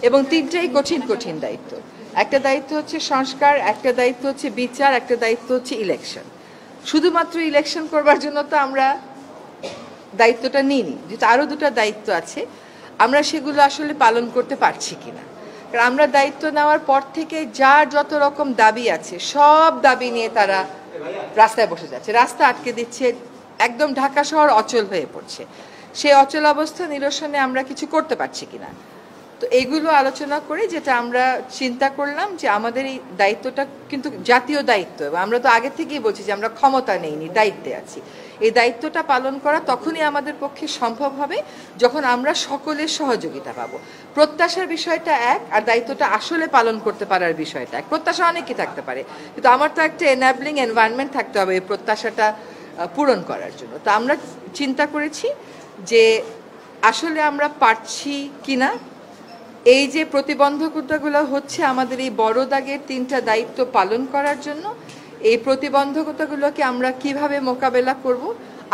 এবং তিনটাই কঠিন কঠিন দায়িত্ব। একটা দায়িত্ব হচ্ছে সংস্কার, একটা দায়িত্ব হচ্ছে বিচার, একটা দায়িত্ব হচ্ছে ইলেকশন। শুধুমাত্র ইলেকশন করবার জন্য তো আমরা দায়িত্বটা নিইনি, যেটা আরও দুটো দায়িত্ব আছে, আমরা সেগুলো আসলে পালন করতে পারছি কিনা। কারণ আমরা দায়িত্ব নেওয়ার পর থেকে যার যত রকম দাবি আছে সব দাবি নিয়ে তারা রাস্তায় বসে যাচ্ছে, রাস্তা আটকে দিচ্ছে, একদম ঢাকা শহর অচল হয়ে পড়ছে। সেই অচল অবস্থা নিরসনে আমরা কিছু করতে পারছি কিনা। তো এগুলো আলোচনা করে যেটা আমরা চিন্তা করলাম যে আমাদের এই দায়িত্বটা কিন্তু জাতীয় দায়িত্ব, এবং আমরা তো আগে থেকেই বলছি যে আমরা ক্ষমতা নেইনি, দায়িত্বে আছি। এই দায়িত্বটা পালন করা তখনই আমাদের পক্ষে সম্ভব হবে যখন আমরা সকলের সহযোগিতা পাবো। প্রত্যাশার বিষয়টা এক, আর দায়িত্বটা আসলে পালন করতে পারার বিষয়টা এক। প্রত্যাশা অনেকই থাকতে পারে, কিন্তু আমার তো একটা এনাবলিং এনভায়রনমেন্ট থাকতে হবে এই প্রত্যাশাটা পূরণ করার জন্য। তো আমরা চিন্তা করেছি যে আসলে আমরা পারছি কিনা, এই যে প্রতিবন্ধকতাগুলো হচ্ছে আমাদের এই বড় দাগের তিনটা দায়িত্ব পালন করার জন্য, এই প্রতিবন্ধকতাগুলোকে আমরা কিভাবে মোকাবেলা করব,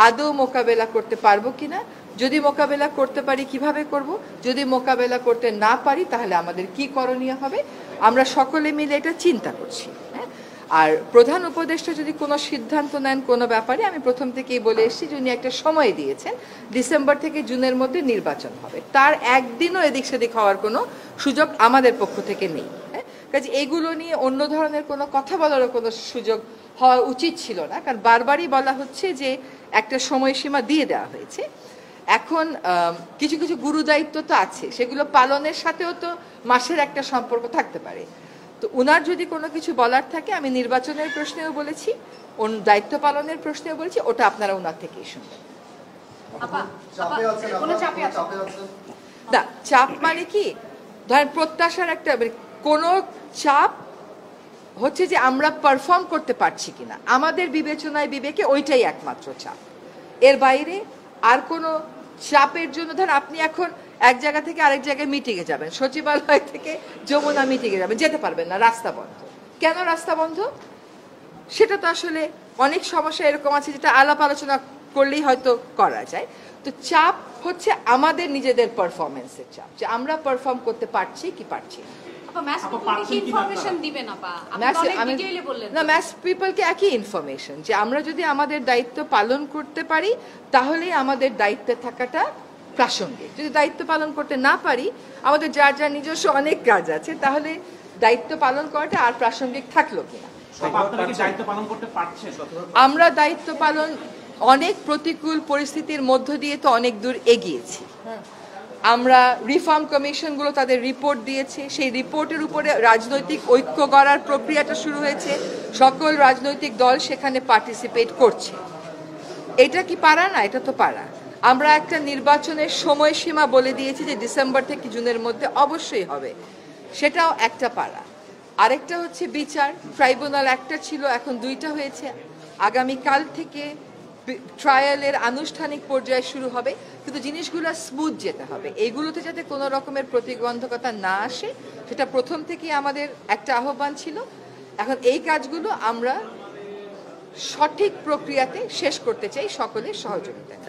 আদৌ মোকাবেলা করতে পারবো কিনা, যদি মোকাবেলা করতে পারি কিভাবে করব, যদি মোকাবেলা করতে না পারি তাহলে আমাদের কি করণীয় হবে, আমরা সকলে মিলে এটা চিন্তা করছি। হ্যাঁ, আর প্রধান উপদেষ্টা যদি কোনো সিদ্ধান্ত নেন কোনো ব্যাপারে, আমি প্রথম থেকেই বলে এসেছি যে উনি একটা সময় দিয়েছেন, ডিসেম্বর থেকে জুনের মধ্যে নির্বাচন হবে, তার একদিনও এদিক সেদিক হওয়ার কোনো সুযোগ আমাদের পক্ষ থেকে নেই। হ্যাঁ, কাজে এইগুলো নিয়ে অন্য ধরনের কোনো কথা বলারও কোনো সুযোগ হওয়া উচিত ছিল না, কারণ বারবারই বলা হচ্ছে যে একটা সময়সীমা দিয়ে দেওয়া হয়েছে। এখন কিছু কিছু গুরু দায়িত্ব তো আছে, সেগুলো পালনের সাথেও তো মাসের একটা সম্পর্ক থাকতে পারে। তো উনার যদি কোনো কিছু বলার থাকে, আমি নির্বাচনের প্রশ্নেও বলেছি, দায়িত্ব পালনের প্রশ্নেও বলেছি, ওটা আপনারা ওনার থেকেই শুনবেন। না, চাপ মানে কি, ধরেন প্রত্যাশার একটা কোনো চাপ হচ্ছে যে আমরা পারফর্ম করতে পারছি কিনা, আমাদের বিবেচনায় বিবেকে ওইটাই একমাত্র চাপ। এর বাইরে আর কোনো চাপের জন্য, ধরেন আপনি এখন এক জায়গা থেকে আরেক জায়গায় মিটিংয়ে যাবেন, সচিবালয় থেকে যমুনা মিটিংয়ে যাবেন, যেতে পারবেন না, রাস্তা বন্ধ। কেন রাস্তা বন্ধ? সেটা তো আসলে অনেক সমস্যা এরকম আছে যেটা আলাপ আলোচনা করলেই হয়তো করা যায়। তো চাপ হচ্ছে আমাদের নিজেদের পারফরমেন্সের চাপ, যে আমরা পারফর্ম করতে পারছি কি পারছি না। ম্যাস পিপলকে একই ইনফরমেশন, যে আমরা যদি আমাদের দায়িত্ব পালন করতে পারি তাহলেই আমাদের দায়িত্বে থাকাটা প্রাসঙ্গিক। যদি দায়িত্ব পালন করতে না পারি, আমাদের যার যার নিজস্ব অনেক কাজ আছে, তাহলে দায়িত্ব পালন করাটা আর প্রাসঙ্গিক থাকলো কিনা। আমরা দায়িত্ব পালন অনেক প্রতিকূল পরিস্থিতির মধ্য দিয়ে তো অনেক দূর এগিয়েছি। আমরা রিফর্ম কমিশনগুলো তাদের রিপোর্ট দিয়েছে, সেই রিপোর্টের উপরে রাজনৈতিক ঐক্য গড়ার প্রক্রিয়াটা শুরু হয়েছে, সকল রাজনৈতিক দল সেখানে পার্টিসিপেট করছে। এটা কি পারা না? এটা তো পারা। আমরা একটা নির্বাচনের সময়সীমা বলে দিয়েছি যে ডিসেম্বর থেকে জুনের মধ্যে অবশ্যই হবে, সেটাও একটা পারা। আরেকটা হচ্ছে বিচার, ট্রাইব্যুনাল একটা ছিল, এখন দুইটা হয়েছে, আগামীকাল থেকে ট্রায়ালের আনুষ্ঠানিক পর্যায়ে শুরু হবে, কিন্তু জিনিসগুলো স্মুথ যেতে হবে, এইগুলোতে যাতে কোনো রকমের প্রতিবন্ধকতা না আসে, সেটা প্রথম থেকেই আমাদের একটা আহ্বান ছিল। এখন এই কাজগুলো আমরা সঠিক প্রক্রিয়াতে শেষ করতে চাই সকলের সহযোগিতায়।